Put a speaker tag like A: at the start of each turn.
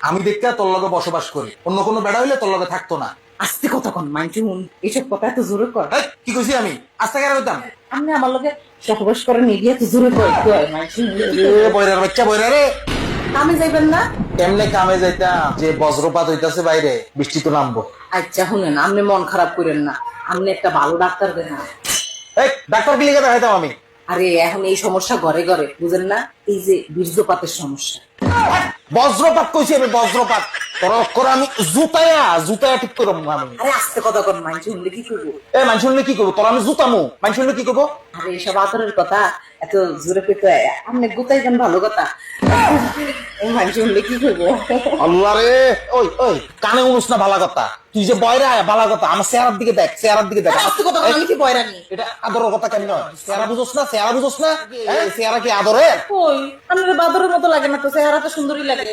A: আমি দেখতে তোর লগে বসবাস করি, অন্য কোনো বেড়া হইলে তোর লগে থাকতো না।
B: আস্তে কথা কন মাইন্ডে হুন, এইসব কথা এত জোরে কর।
A: এই, কি কইছি আমি? আস্তে কেন হইতাম?
B: আপনি আমার লগে সহবাস করেন এগিয়ে এত জোরে কর কি হয় মাইন্ডে?
A: বইরার বাচ্চা বইরা রে।
B: কামে যাইবেন না?
A: কেমনে কামে যাইতাম? যে বজ্রপাত হইতাছে বাইরে, বৃষ্টি তো নামবো।
B: আচ্ছা শুনেন, আপনি মন খারাপ করেন না, আপনি একটা ভালো ডাক্তার দেন।
A: এই ডাক্তার কি লিখে দেখাইতাম আমি?
B: আরে এখন এই সমস্যা ঘরে ঘরে, বুঝেন না? এই যে বীর্যপাতের সমস্যা।
A: বজ্রপাত কইছি আমি, বজ্রপাত। তোর অক্ষর আমি জুতায়া ঠিক করবো আমি।
B: আরে আস্তে কথা কন, মাইন্ড শুনলে কি করবো?
A: এ মানুষ শুনলে কি করবো? তোর আমি জুতামু, মানুষ শুনলে কি করবো?
B: আরে এসব আদরের কথা এত জোরে পেতে আপনি গুতাইবেন ভালো কথা, মাইন্ড শুনলে কি করবো?
A: আল্লাহ রে। ওই ওই কানে উনুস না ভালা কথা, তুই যে বয়রা ভালা কথা, আমার চেহারার দিকে দেখ, চেহারার দিকে দেখ।
B: আরে আস্তে কথা কন, আমি কি বয়রানি?
A: এটা আদরের কথা কেন নয়? চেহারা বুঝোস না, চেহারা বুঝোস না? হ্যাঁ, চেহারা কি আদরের?
B: কই, আপনার বাদরের মতো লাগে না তো, চেহারা তো সুন্দরই লাগে।